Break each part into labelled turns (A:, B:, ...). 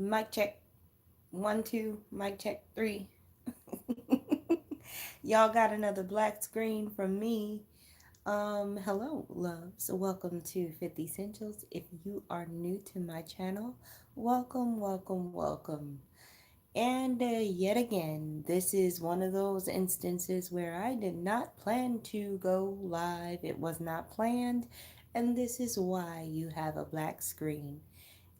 A: Mic check. 1, 2, mic check 3. Y'all got another black screen from me. Hello, loves. Welcome to 50 Essentials. If you are new to my channel, welcome, welcome, welcome. And yet again, this is one of those instances where I did not plan to go live. It was not planned, and this is why you have a black screen.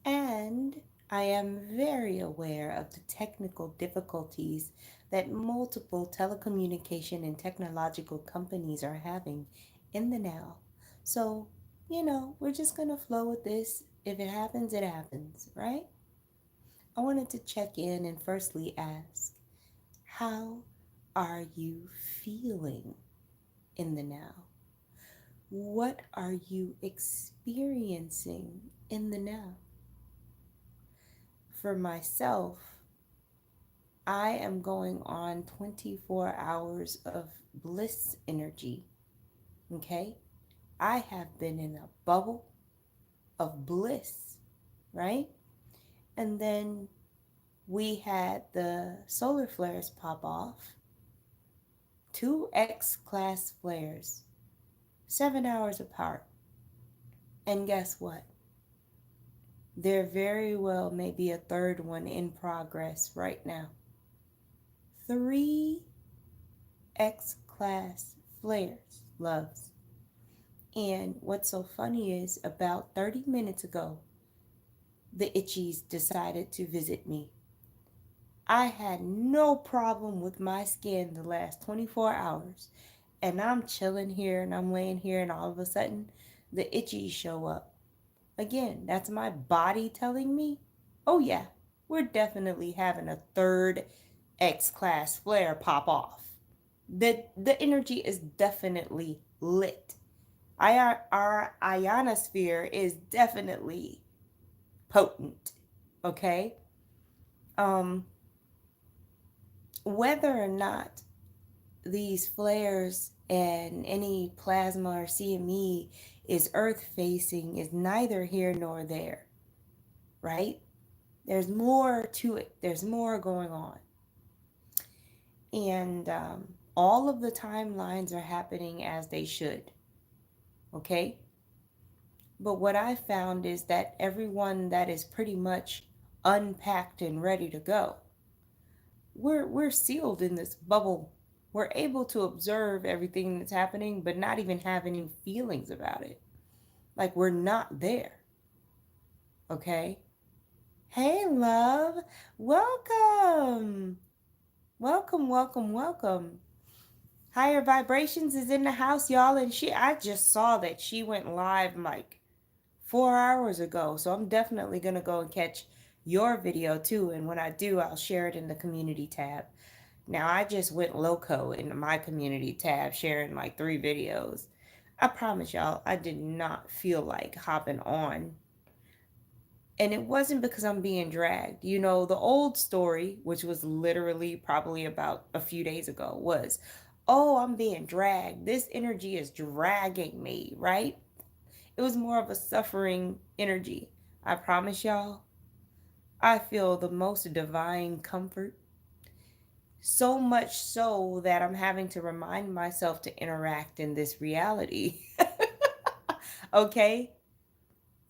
A: And I am very aware of the technical difficulties that multiple telecommunication and technological companies are having in the now. So, we're just going to flow with this. If it happens, it happens, right? I wanted to check in and firstly ask, how are you feeling in the now? What are you experiencing in the now? For myself, I am going on 24 hours of bliss energy. Okay? I have been in a bubble of bliss, right? And then we had the solar flares pop off. 2 X-class flares, 7 hours apart. And guess what? There very well may be a third one in progress right now. 3 X-class flares, loves. And what's so funny is about 30 minutes ago, the Itchies decided to visit me. I had no problem with my skin the last 24 hours. And I'm chilling here and I'm laying here and all of a sudden, the Itchies show up. Again, that's my body telling me, oh yeah, we're definitely having a third X-class flare pop off. The energy is definitely lit. Our ionosphere is definitely potent. Okay? Um, Whether or not these flares and any plasma or CME is earth facing is neither here nor there, right? There's more to it. There's more going on. And all of the timelines are happening as they should. Okay? But what I found is that everyone that is pretty much unpacked and ready to go, we're sealed in this bubble. We're able to observe everything that's happening, but not even have any feelings about it. Like we're not there. Okay? Hey, love. Welcome. Welcome, welcome, welcome. Higher Vibrations is in the house, y'all. And I just saw that she went live like 4 hours ago. So I'm definitely going to go and catch your video too. And when I do, I'll share it in the community tab. Now, I just went loco in my community tab, sharing like 3 videos. I promise y'all, I did not feel like hopping on. And it wasn't because I'm being dragged. You know, the old story, which was literally probably about a few days ago, was, oh, I'm being dragged. This energy is dragging me, right? It was more of a suffering energy. I promise y'all, I feel the most divine comfort. So much so that I'm having to remind myself to interact in this reality. Okay?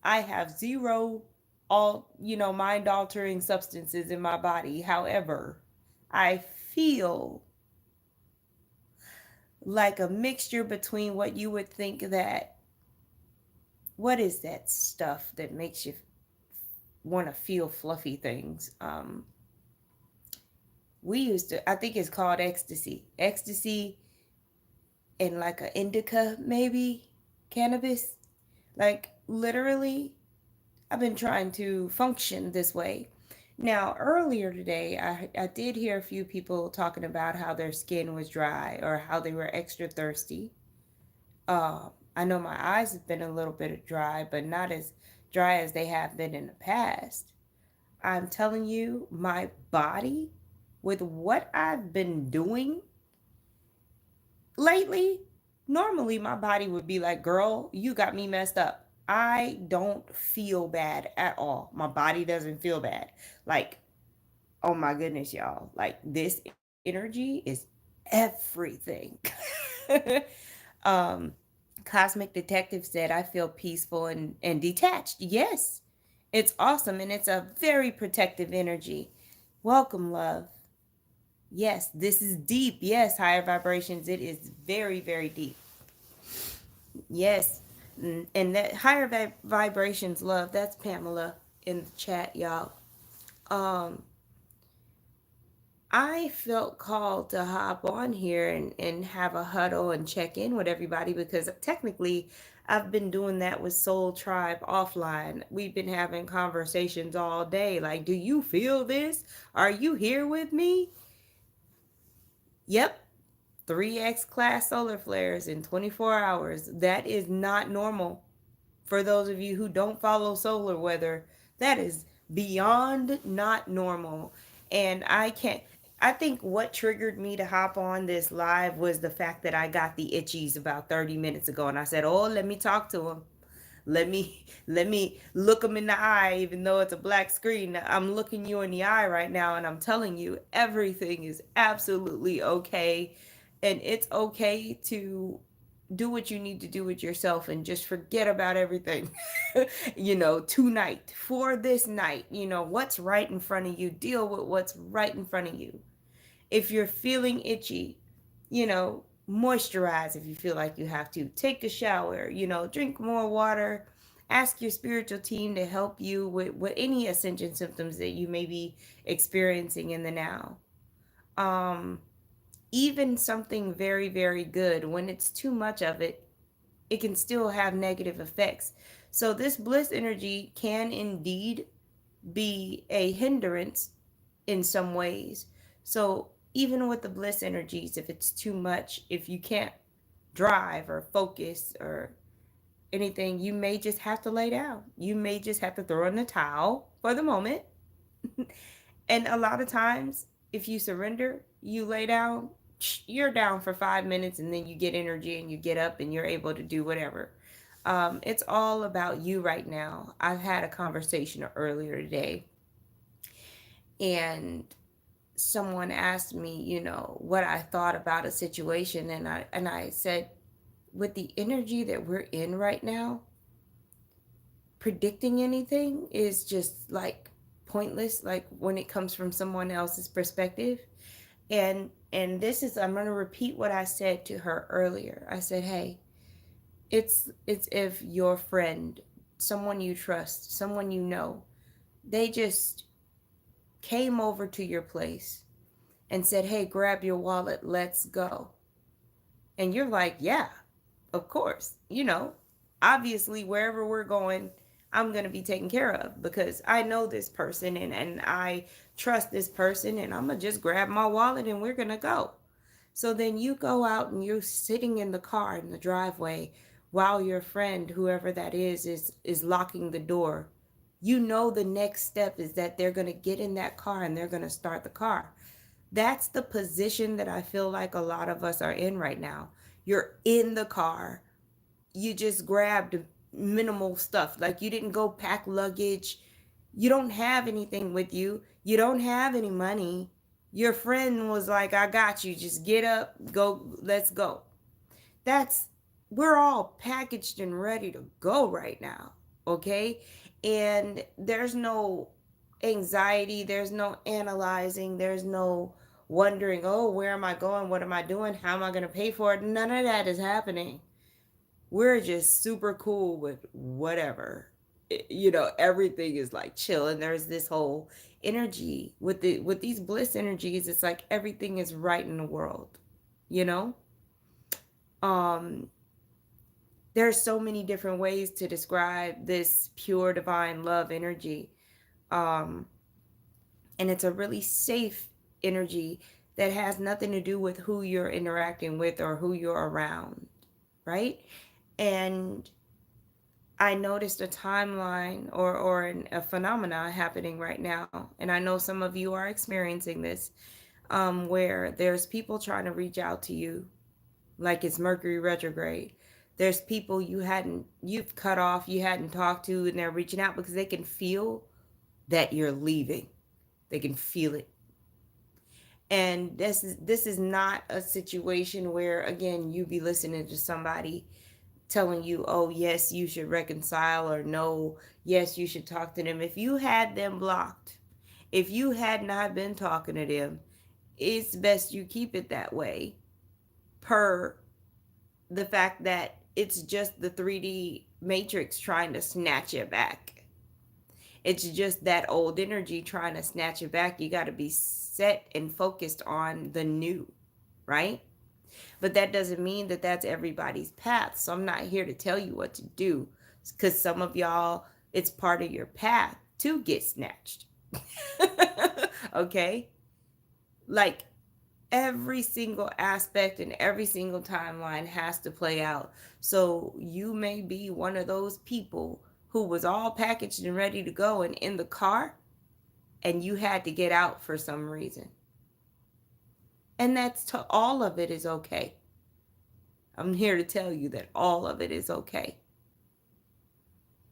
A: I have zero mind altering substances in my body. However, I feel like a mixture between what you would think that, what is that stuff that makes you want to feel fluffy things? We used to, I think it's called ecstasy and like an indica, maybe cannabis. Like literally, I've been trying to function this way. Now, earlier today, I did hear a few people talking about how their skin was dry or how they were extra thirsty. I know my eyes have been a little bit dry, but not as dry as they have been in the past. I'm telling you, my body, with what I've been doing lately, normally my body would be like, girl, you got me messed up. I don't feel bad at all. My body doesn't feel bad. Like, oh my goodness, y'all. Like, this energy is everything. um, Cosmic Detective said, I feel peaceful and detached. Yes, it's awesome. And it's a very protective energy. Welcome, love. Yes, this is deep. Yes, higher vibrations. It is very, very deep. Yes. And that higher vibrations, love. That's Pamela in the chat, y'all. Um, I felt called to hop on here and have a huddle and check in with everybody because technically I've been doing that with Soul Tribe offline. We've been having conversations all day. Like, do you feel this? Are you here with me? Yep. 3x class solar flares in 24 hours. That is not normal. For those of you who don't follow solar weather, that is beyond not normal. And I think what triggered me to hop on this live was the fact that I got the itchies about 30 minutes ago and I said, "Oh, let me talk to him. Let me look him in the eye even though it's a black screen. I'm looking you in the eye right now and I'm telling you everything is absolutely okay and it's okay to do what you need to do with yourself and just forget about everything tonight for this night. What's right in front of you, deal with what's right in front of you. If you're feeling itchy, moisturize if you feel like you have to, take a shower, drink more water, ask your spiritual team to help you with any ascension symptoms that you may be experiencing in the now. um Even something very, very good, when it's too much of it, it can still have negative effects. So this bliss energy can indeed be a hindrance in some ways. So even with the bliss energies, if it's too much, if you can't drive or focus or anything, you may just have to lay down. You may just have to throw in the towel for the moment. And a lot of times, if you surrender, you lay down, you're down for 5 minutes and then you get energy and you get up and you're able to do whatever. It's all about you right now. I've had a conversation earlier today and someone asked me, what I thought about a situation, and I said, with the energy that we're in right now, predicting anything is just like pointless, like when it comes from someone else's perspective. And this is, I'm going to repeat what I said to her earlier. I said, hey, it's if your friend, someone you trust, someone they just came over to your place and said, hey, grab your wallet, let's go. And you're like, yeah, of course. Obviously, wherever we're going, I'm going to be taken care of because I know this person and I trust this person, and I'm going to just grab my wallet and we're going to go. So then you go out and you're sitting in the car in the driveway while your friend, whoever that is locking the door. The next step is that they're going to get in that car and they're going to start the car. That's the position that I feel like a lot of us are in right now. You're in the car. You just grabbed minimal stuff. Like, you didn't go pack luggage. You don't have anything with you. You don't have any money. Your friend was like, I got you. Just get up, go, let's go. That's, we're all packaged and ready to go right now. Okay. And there's no anxiety, there's no analyzing, there's no wondering, oh, where am I going? What am I doing? How am I going to pay for it? None of that is happening. We're just super cool with whatever. Everything is like chill, and there's this whole energy with these bliss energies. It's like everything is right in the world. You know, um, there's so many different ways to describe this pure divine love energy, um, and it's a really safe energy that has nothing to do with who you're interacting with or who you're around, right? And I noticed a timeline or a phenomena happening right now, and I know some of you are experiencing this, where there's people trying to reach out to you, like it's Mercury retrograde. There's people you've cut off, you hadn't talked to, and they're reaching out because they can feel that you're leaving. They can feel it. And this is not a situation where, again, you be listening to somebody telling you, oh yes, you should reconcile, or no, yes, you should talk to them. If you had them blocked, if you had not been talking to them, it's best you keep it that way, per the fact that it's just the 3D matrix trying to snatch it back. It's just that old energy trying to snatch it back. You got to be set and focused on the new, right? But that doesn't mean that that's everybody's path. So I'm not here to tell you what to do, because some of y'all, it's part of your path to get snatched. Okay? Like, every single aspect and every single timeline has to play out. So you may be one of those people who was all packaged and ready to go and in the car, and you had to get out for some reason. And that's to all of it is okay. I'm here to tell you that all of it is okay.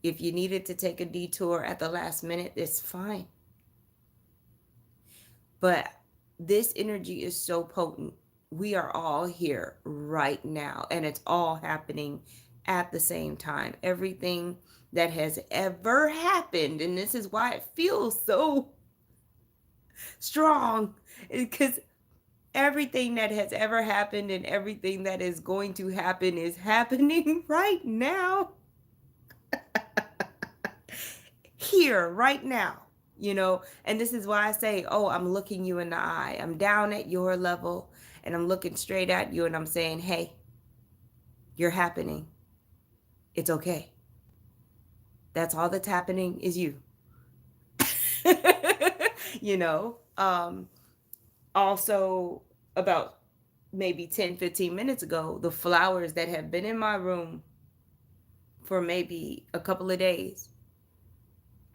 A: If you needed to take a detour at the last minute, it's fine. But this energy is so potent. We are all here right now, and it's all happening at the same time. Everything that has ever happened, and this is why it feels so strong, because everything that has ever happened and everything that is going to happen is happening right now. Here, right now. And this is why I say, oh, I'm looking you in the eye. I'm down at your level, and I'm looking straight at you, and I'm saying, hey, you're happening. It's okay. That's all that's happening is you. you know Also, about maybe 10-15 minutes ago, the flowers that have been in my room for maybe a couple of days,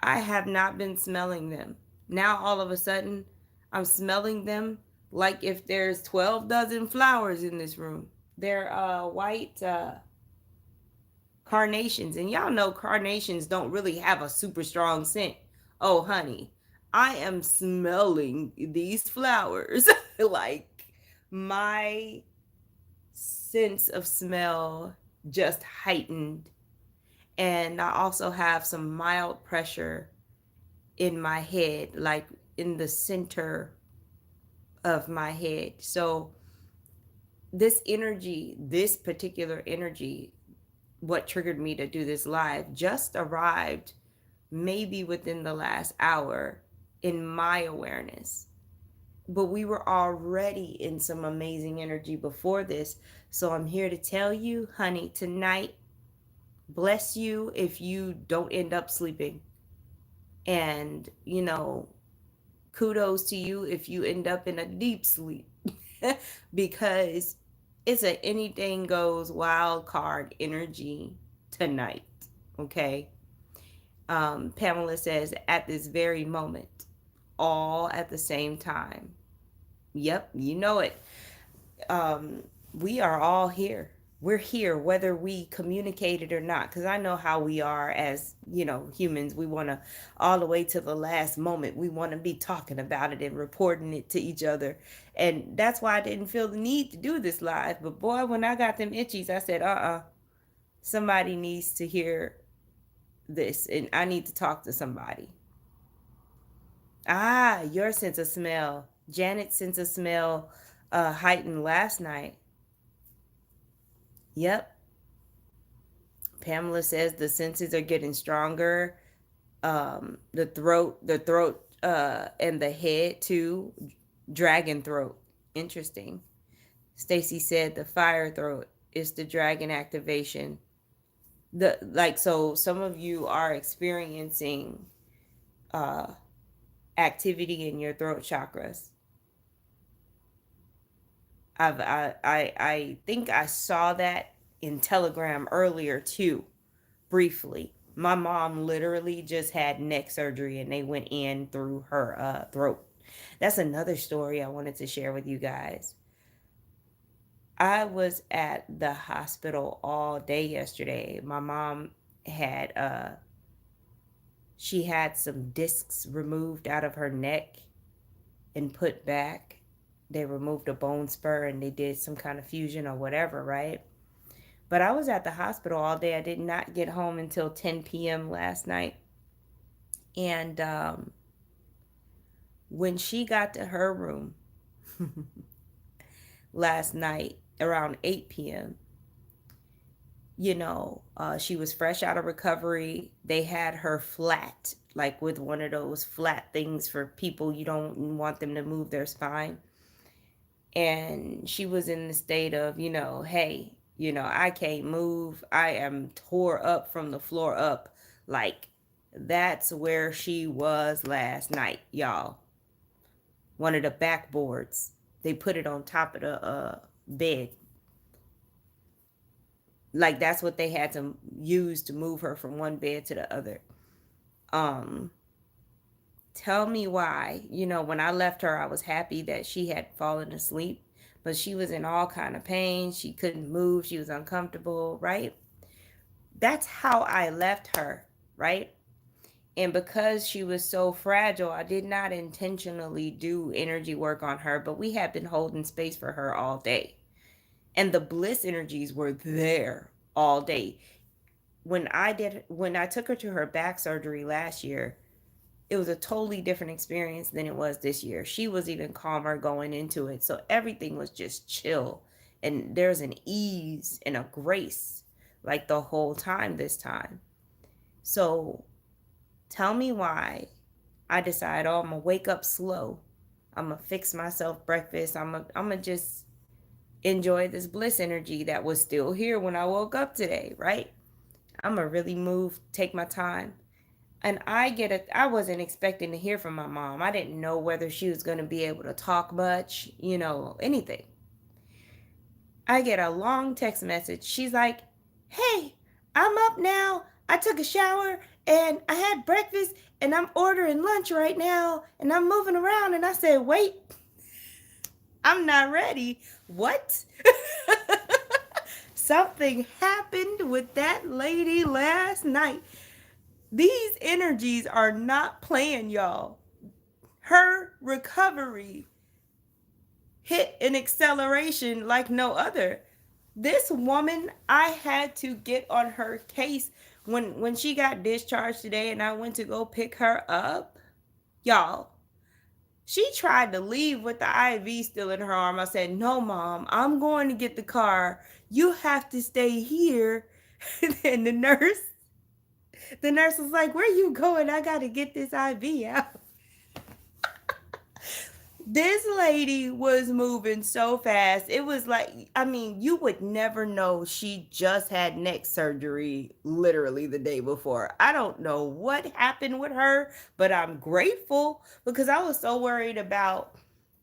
A: I have not been smelling them. Now all of a sudden, I'm smelling them like if there's 12 dozen flowers in this room. They're white carnations, and y'all know carnations don't really have a super strong scent. Oh honey, I am smelling these flowers like my sense of smell just heightened. And I also have some mild pressure in my head, like in the center of my head. So this particular energy, what triggered me to do this live, just arrived maybe within the last hour in my awareness. But we were already in some amazing energy before this. So I'm here to tell you, honey, tonight, bless you if you don't end up sleeping. And, kudos to you if you end up in a deep sleep. Because it's a anything goes wild card energy tonight. Okay. Pamela says, at this very moment, all at the same time. Yep, you know it. We are all here. We're here whether we communicate it or not, because I know how we are as humans. We want to, all the way to the last moment, we want to be talking about it and reporting it to each other. And that's why I didn't feel the need to do this live. But boy, when I got them itchies, I said, somebody needs to hear this, and I need to talk to somebody. Your sense of smell, Janet's sense of smell heightened last night. Yep. Pamela says the senses are getting stronger. The throat, and the head too. Dragon throat. Interesting. Stacy said the fire throat is the dragon activation. So some of you are experiencing activity in your throat chakras. I think I saw that in Telegram earlier too, briefly. My mom literally just had neck surgery, and they went in through her throat. That's another story I wanted to share with you guys. I was at the hospital all day yesterday. My mom had she had some discs removed out of her neck and put back. They removed a bone spur and they did some kind of fusion or whatever, right? But I was at the hospital all day. I did not get home until 10 p.m. last night. And when she got to her room last night around 8 p.m., she was fresh out of recovery. They had her flat, like with one of those flat things for people you don't want them to move their spine. And she was in the state of, hey, I can't move. I am tore up from the floor up. Like, that's where she was last night, y'all. One of the backboards, they put it on top of the bed. Like, that's what they had to use to move her from one bed to the other. Um, Tell me why. When I left her, I was happy that she had fallen asleep, but she was in all kind of pain. She couldn't move. She was uncomfortable, right? That's how I left her, right? And because she was so fragile, I did not intentionally do energy work on her, but we had been holding space for her all day. And the bliss energies were there all day. When I took her to her back surgery last year, it was a totally different experience than it was this year. She was even calmer going into it. So everything was just chill. And there's an ease and a grace like the whole time this time. So tell me why I decide, oh, I'm going to wake up slow. I'm going to fix myself breakfast. I'm going to just enjoy this bliss energy that was still here when I woke up today, right? I'm going to really move, take my time. And I wasn't expecting to hear from my mom. I didn't know whether she was going to be able to talk much, anything. I get a long text message. She's like, hey, I'm up now. I took a shower and I had breakfast and I'm ordering lunch right now and I'm moving around. And I said, wait, I'm not ready. What? Something happened with that lady last night. These energies are not playing, y'all. Her recovery hit an acceleration like no other. This woman, I had to get on her case when she got discharged today and I went to go pick her up. Y'all, she tried to leave with the IV still in her arm. I said, "No, mom, I'm going to get the car. You have to stay here." And the nurse was like, "Where you going? I got to get this IV out." This lady was moving so fast. It was like, I mean, you would never know she just had neck surgery literally the day before. I don't know what happened with her, but I'm grateful because I was so worried about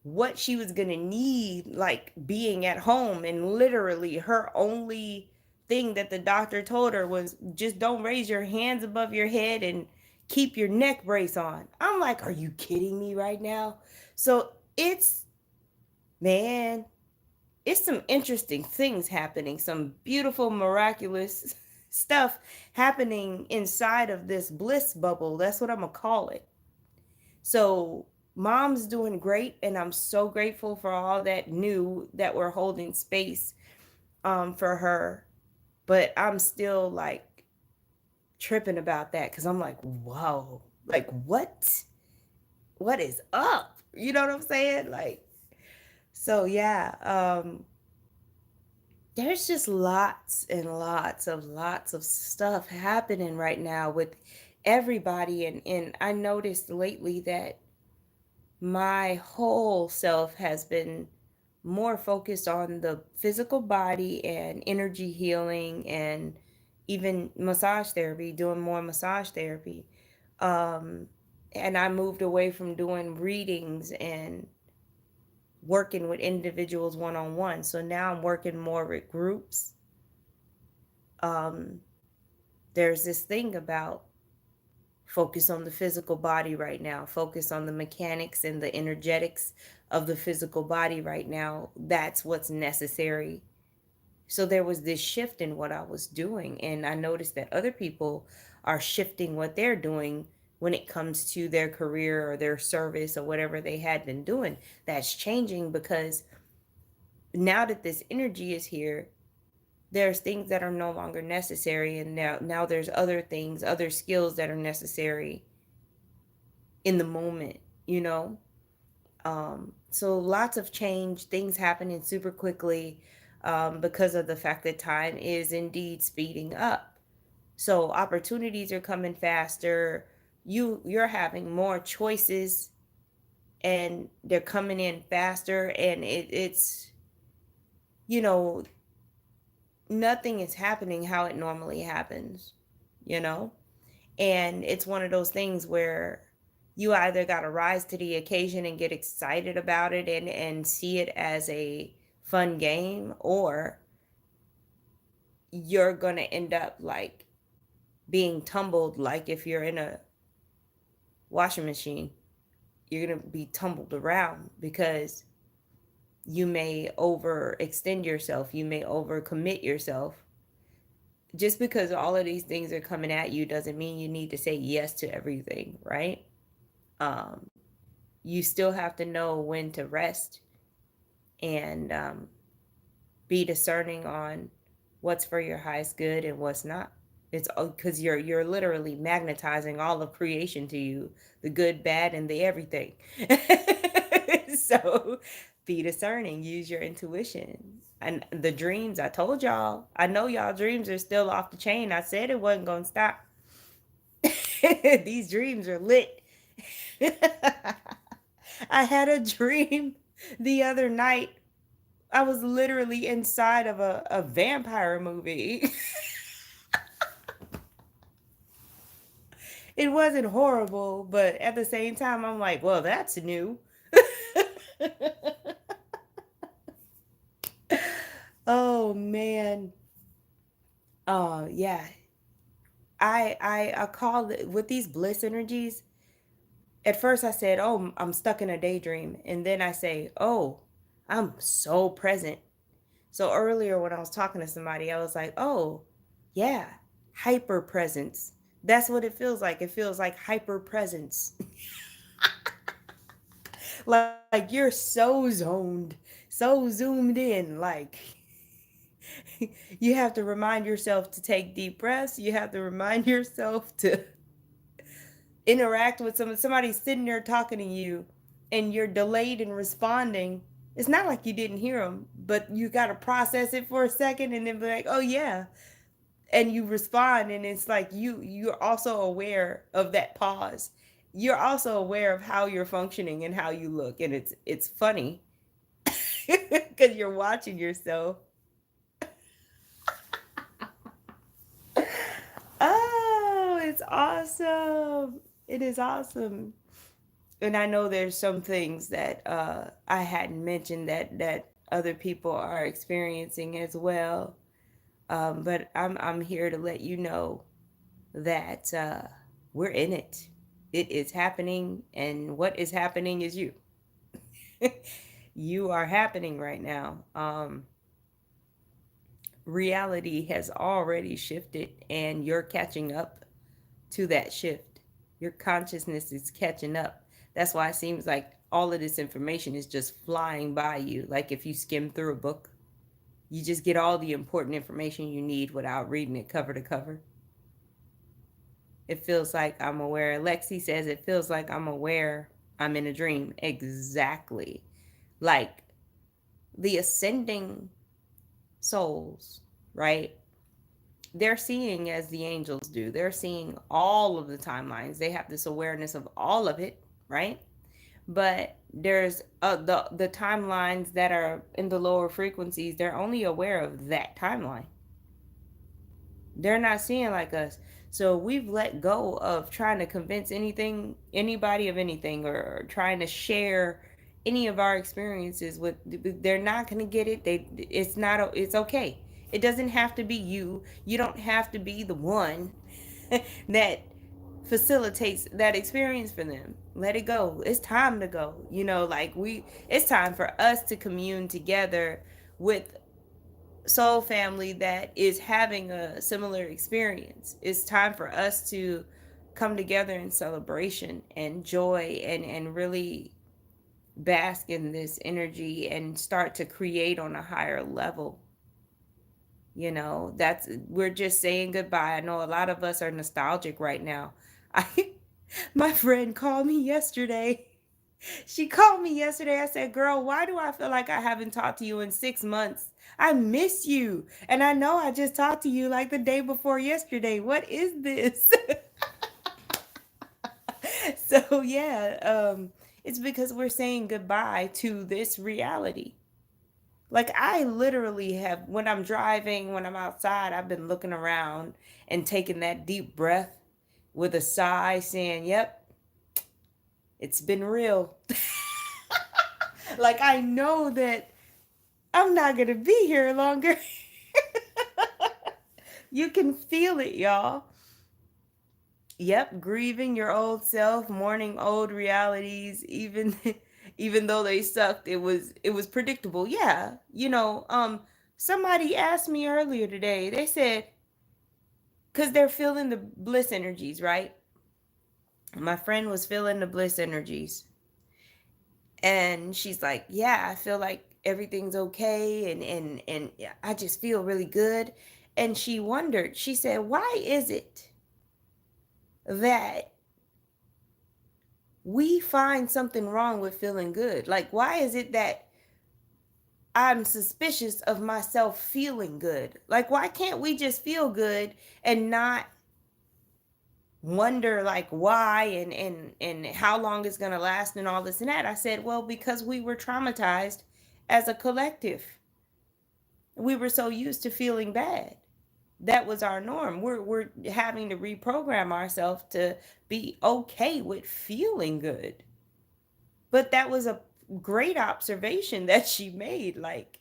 A: what she was going to need, like being at home. And literally, her only thing that the doctor told her was just don't raise your hands above your head and keep your neck brace on. I'm like, are you kidding me right now? So it's, man, it's some interesting things happening, some beautiful, miraculous stuff happening inside of this bliss bubble. That's what I'm going to call it. So, mom's doing great, and I'm so grateful for all that new that we're holding space for her. But I'm still like tripping about that because I'm like, whoa, like what? What is up? You know what I'm saying? Like, so yeah, there's just lots and lots of stuff happening right now with everybody, and I noticed lately that my whole self has been more focused on the physical body and energy healing and even massage therapy, doing more massage therapy. Um, and I moved away from doing readings and working with individuals one on one. So now I'm working more with groups. Um, there's this thing about Focus on the physical body right now. Focus on the mechanics and the energetics of the physical body right now. That's what's necessary. So there was this shift in what I was doing. And I noticed that other people are shifting what they're doing when it comes to their career or their service or whatever they had been doing. That's changing because now that this energy is here, there's things that are no longer necessary. And now there's other things, other skills that are necessary in the moment, you know? So lots of change, things happening super quickly because of the fact that time is indeed speeding up. So opportunities are coming faster. You're having more choices and they're coming in faster, and it's you know nothing is happening how it normally happens, you know? And it's one of those things where you either got to rise to the occasion and get excited about it and see it as a fun game, or you're going to end up like being tumbled. Like if you're in a washing machine, you're going to be tumbled around because you may overextend yourself, you may overcommit yourself. Just because all of these things are coming at you doesn't mean you need to say yes to everything, right? um, you still have to know when to rest and be discerning on what's for your highest good and what's not. It's because you're literally magnetizing all of creation to you, the good, bad, and the everything. So be discerning, use your intuition. And the dreams, I told y'all, I know y'all dreams are still off the chain. I said it wasn't gonna stop. These dreams are lit. I had a dream the other night. I was literally inside of a vampire movie. It wasn't horrible, but at the same time, I'm like, well, that's new. Oh man. Oh yeah. I call it with these bliss energies. At first I said, "Oh, I'm stuck in a daydream." And then I say, "Oh, I'm so present." So earlier when I was talking to somebody, I was like, "Oh, yeah, hyper presence." That's what it feels like. It feels like hyper presence. Like you're so zoned, so zoomed in, like you have to remind yourself to take deep breaths. You have to remind yourself to interact with somebody sitting there talking to you and you're delayed in responding. It's not like you didn't hear them, but you got to process it for a second and then be like, oh yeah, and you respond, and it's like you're also aware of that pause. You're also aware of how you're functioning and how you look, and it's funny because you're watching yourself. Oh, it's awesome. It is awesome. And I know there's some things that I hadn't mentioned that other people are experiencing as well. But I'm here to let you know that we're in it. It is happening, and what is happening is you. You are happening right now. Reality has already shifted, and you're catching up to that shift. Your consciousness is catching up. That's why it seems like all of this information is just flying by you. Like if you skim through a book, you just get all the important information you need without reading it cover to cover. It feels like I'm aware. Lexi says it feels like I'm aware I'm in a dream. Exactly. Like the ascending souls, right? They're seeing as the angels do. They're seeing all of the timelines. They have this awareness of all of it, right? But there's the timelines that are in the lower frequencies. They're only aware of that timeline. They're not seeing like us. So we've let go of trying to convince anybody of anything, or trying to share any of our experiences with. They're not going to get it. It's not, it's okay. It doesn't have to be you. You don't have to be the one that facilitates that experience for them. Let it go. It's time to go. Like it's time for us to commune together with soul family that is having a similar experience. It's time for us to come together in celebration and joy and really bask in this energy and start to create on a higher level. That's we're just saying goodbye. I know a lot of us are nostalgic right now. I My friend called me yesterday. She called me yesterday. I said, "Girl, why do I feel like I haven't talked to you in 6 months? I miss you. And I know I just talked to you like the day before yesterday. What is this?" So, yeah, it's because we're saying goodbye to this reality. Like, I literally have, when I'm driving, when I'm outside, I've been looking around and taking that deep breath with a sigh, saying, "Yep, it's been real." Like, I know that I'm not going to be here longer. You can feel it, y'all. Yep, grieving your old self, mourning old realities, even even though they sucked, it was predictable. Yeah. Somebody asked me earlier today. They said cuz they're feeling the bliss energies, right? My friend was feeling the bliss energies. And she's like, "Yeah, I feel like everything's okay and yeah, I just feel really good." And she wondered. She said, "Why is it that we find something wrong with feeling good? Like, why is it that I'm suspicious of myself feeling good? Like, why can't we just feel good and not wonder like why and how long it's going to last and all this and that?" I said, "Well, because we were traumatized as a collective. We were so used to feeling bad. That was our norm. We're having to reprogram ourselves to be okay with feeling good." But that was a great observation that she made. Like,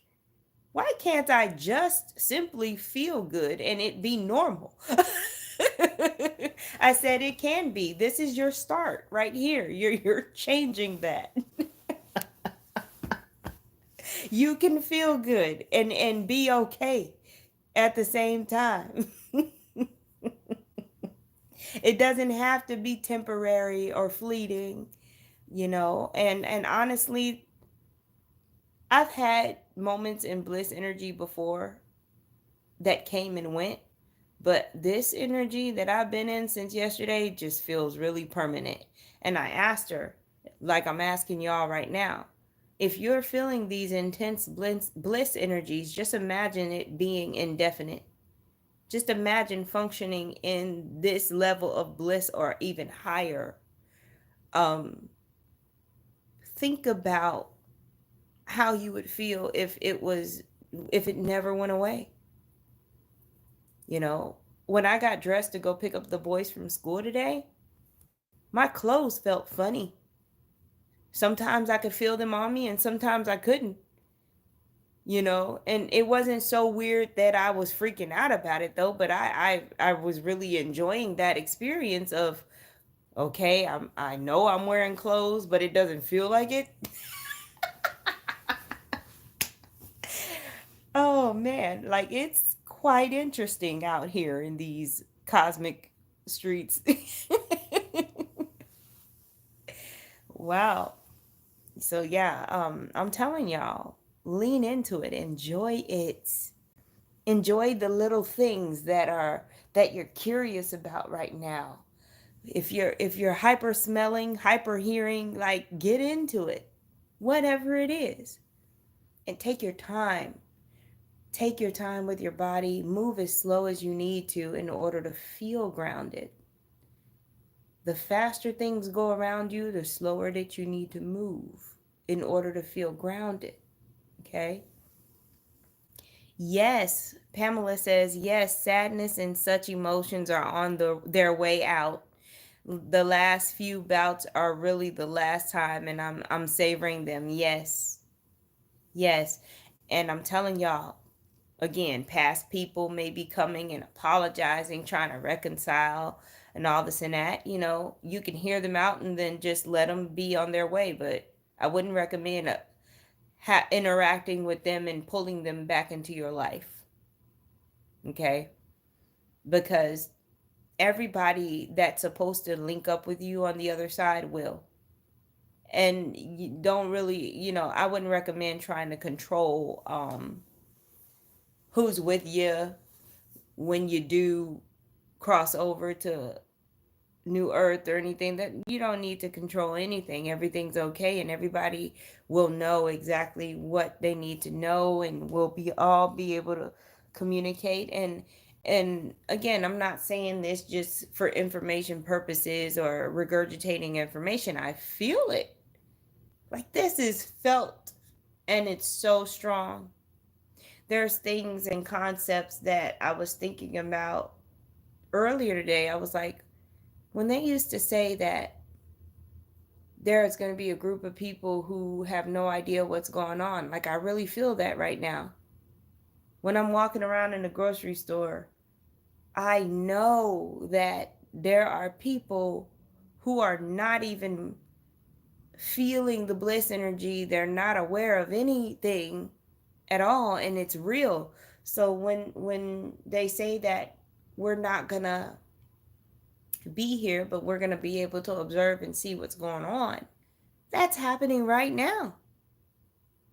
A: why can't I just simply feel good and it be normal? I said it can be. This is your start right here. You're changing that. You can feel good and be okay at the same time. It doesn't have to be temporary or fleeting, and honestly, I've had moments in bliss energy before that came and went, but this energy that I've been in since yesterday just feels really permanent. And I asked her, like I'm asking y'all right now, if you're feeling these intense bliss energies, just imagine it being indefinite. Just imagine functioning in this level of bliss or even higher. Um, think about how you would feel if it never went away. You know, when I got dressed to go pick up the boys from school today, my clothes felt funny. Sometimes I could feel them on me and sometimes I couldn't, and it wasn't so weird that I was freaking out about it though, but I was really enjoying that experience of, okay, I know I'm wearing clothes, but it doesn't feel like it. Oh man, like it's quite interesting out here in these cosmic streets. Wow. So yeah, I'm telling y'all, lean into it, enjoy it. Enjoy the little things that you're curious about right now. If you're hyper smelling, hyper hearing, like get into it. Whatever it is. And take your time. Take your time with your body. Move as slow as you need to in order to feel grounded. The faster things go around you, the slower that you need to move in order to feel grounded. Okay? Yes, Pamela says, yes, sadness and such emotions are on their way out. The last few bouts are really the last time and I'm savoring them. Yes. Yes. And I'm telling y'all, again, past people may be coming and apologizing, trying to reconcile. and all this and that, you can hear them out and then just let them be on their way. But I wouldn't recommend interacting with them and pulling them back into your life. Okay? Because everybody that's supposed to link up with you on the other side will. And you don't really, I wouldn't recommend trying to control who's with you when you do cross over to New Earth or anything. That you don't need to control anything. Everything's okay, and everybody will know exactly what they need to know, and will be able to communicate. And again, I'm not saying this just for information purposes or regurgitating information. I feel it. Like, this is felt, and it's so strong. There's things and concepts that I was thinking about earlier today. I was like, when they used to say that there's going to be a group of people who have no idea what's going on, like, I really feel that right now. When I'm walking around in the grocery store, I know that there are people who are not even feeling the bliss energy. They're not aware of anything at all, and it's real. So when they say that we're not gonna be here, but we're gonna be able to observe and see what's going on, that's happening right now.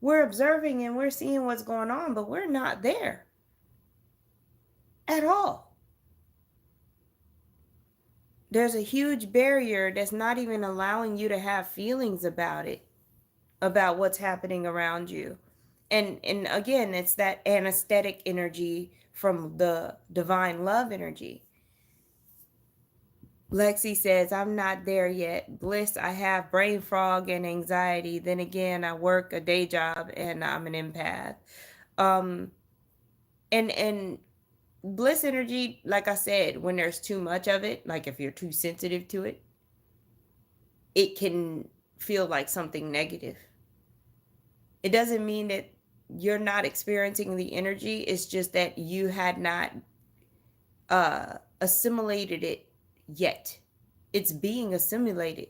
A: We're observing and we're seeing what's going on, but we're not there at all. There's a huge barrier that's not even allowing you to have feelings about it, about what's happening around you. And again, it's that anesthetic energy from the divine love energy. Lexi says, I'm not there yet. Bliss, I have brain fog and anxiety. Then again, I work a day job and I'm an empath. Um, and bliss energy, like I said, when there's too much of it, like if you're too sensitive to it, it can feel like something negative. It doesn't mean that you're not experiencing the energy. It's just that you had not assimilated it yet. It's being assimilated.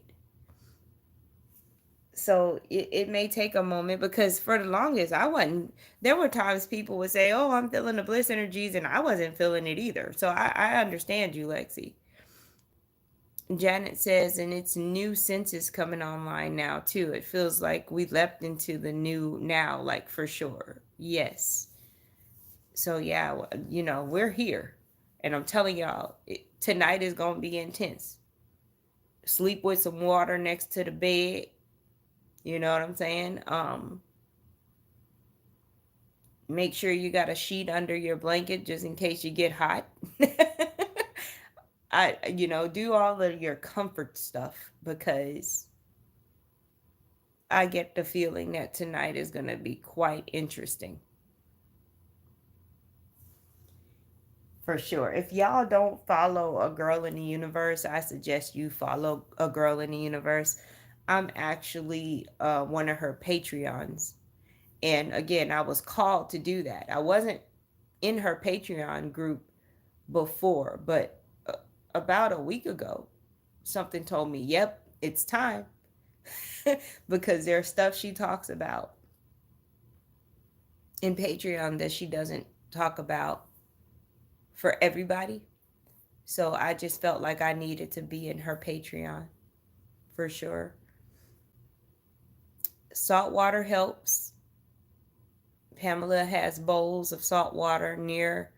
A: So it may take a moment, because for the longest I wasn't. There were times people would say, oh, I'm feeling the bliss energies, and I wasn't feeling it either. So I understand you, Lexi. Janet says, and it's new senses coming online now too. It feels like we leapt into the new now, like, for sure. Yes. So yeah, we're here, and I'm telling y'all, tonight is gonna be intense. Sleep with some water next to the bed. You know what I'm saying? Make sure you got a sheet under your blanket just in case you get hot. Do all of your comfort stuff, because I get the feeling that tonight is going to be quite interesting. For sure. If y'all don't follow A Girl in the Universe, I suggest you follow A Girl in the Universe. I'm actually one of her Patreons. And again, I was called to do that. I wasn't in her Patreon group before, but about a week ago, something told me, yep, it's time. Because there's stuff she talks about in Patreon that she doesn't talk about for everybody. So I just felt like I needed to be in her Patreon for sure. Salt water helps. Pamela has bowls of salt water near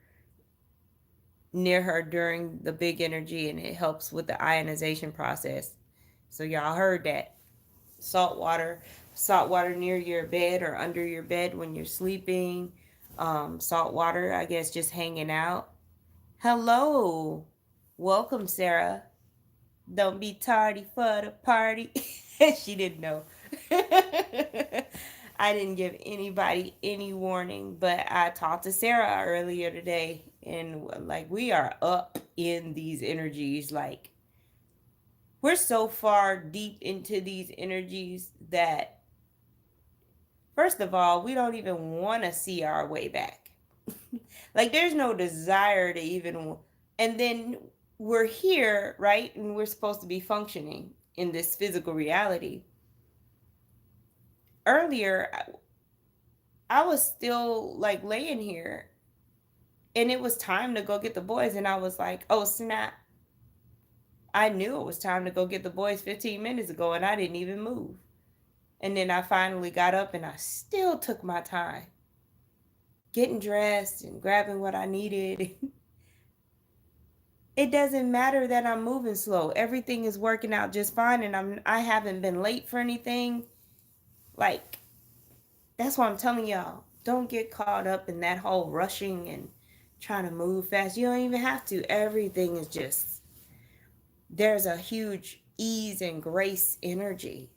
A: her during the big energy, and it helps with the ionization process. So y'all heard that. Salt water near your bed or under your bed when you're sleeping. Salt water, I guess, just hanging out. Hello. Welcome, Sarah. Don't be tardy for the party. She didn't know. I didn't give anybody any warning, but I talked to Sarah earlier today, and like, we are up in these energies. Like, we're so far deep into these energies that, first of all, we don't even want to see our way back. Like, there's no desire to even, and then we're here, right? And we're supposed to be functioning in this physical reality. Earlier, I was still like laying here and it was time to go get the boys. And I was like, oh, snap. I knew it was time to go get the boys 15 minutes ago and I didn't even move. And then I finally got up and I still took my time getting dressed and grabbing what I needed. It doesn't matter that I'm moving slow. Everything is working out just fine and I haven't been late for anything. Like, that's why I'm telling y'all, don't get caught up in that whole rushing and trying to move fast. You don't even have to. Everything is just, there's a huge ease and grace energy.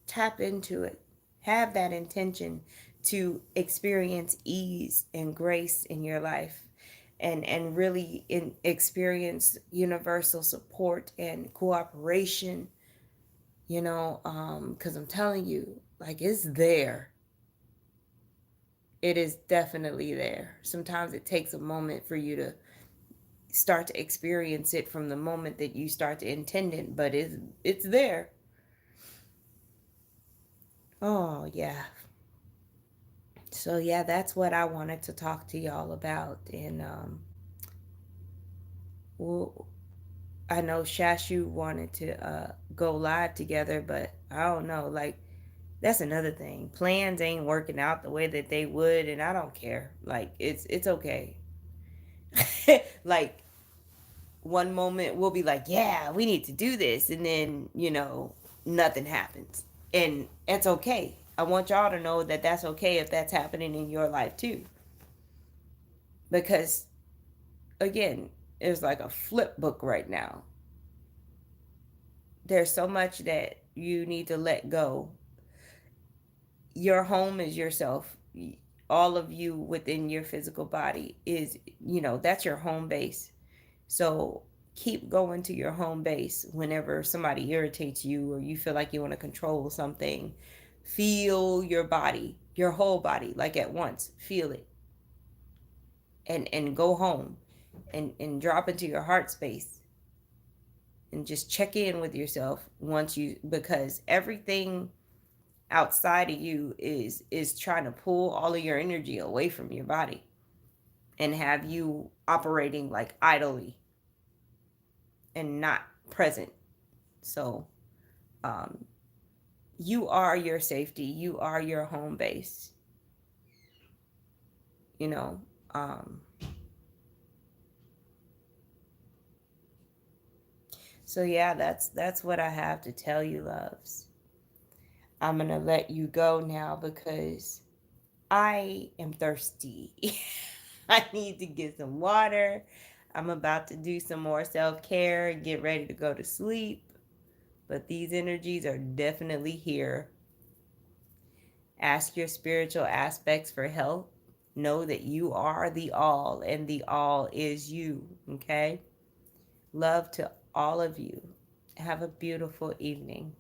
A: Tap into it. Have that intention to experience ease and grace in your life, and really experience universal support and cooperation, because I'm telling you, like, it's there. It is definitely there. Sometimes it takes a moment for you to start to experience it from the moment that you start to intend it, but it's there. Oh yeah. So yeah, that's what I wanted to talk to y'all about. And well, I know Shashu wanted to go live together, but I don't know. Like, that's another thing. Plans ain't working out the way that they would, and I don't care. Like, it's okay. Like, one moment we'll be like, yeah, we need to do this, and then nothing happens, and it's okay. I want y'all to know that that's okay if that's happening in your life too, because again, it's like a flip book right now. There's so much that you need to let go. Your home is yourself. All of you within your physical body is, that's your home base. So keep going to your home base whenever somebody irritates you or you feel like you want to control something. Feel your body, your whole body, like at once. Feel it. And go home and drop into your heart space and just check in with yourself because everything outside of you is trying to pull all of your energy away from your body and have you operating like idly and not present. So um you are your safety, you are your home base, you know um so yeah, that's what I have to tell you, loves. I'm gonna let you go now because I am thirsty. I need to get some water. I'm about to do some more self-care and get ready to go to sleep. But these energies are definitely here. Ask your spiritual aspects for help. Know that you are the all and the all is you. Okay? Love to all of you. Have a beautiful evening.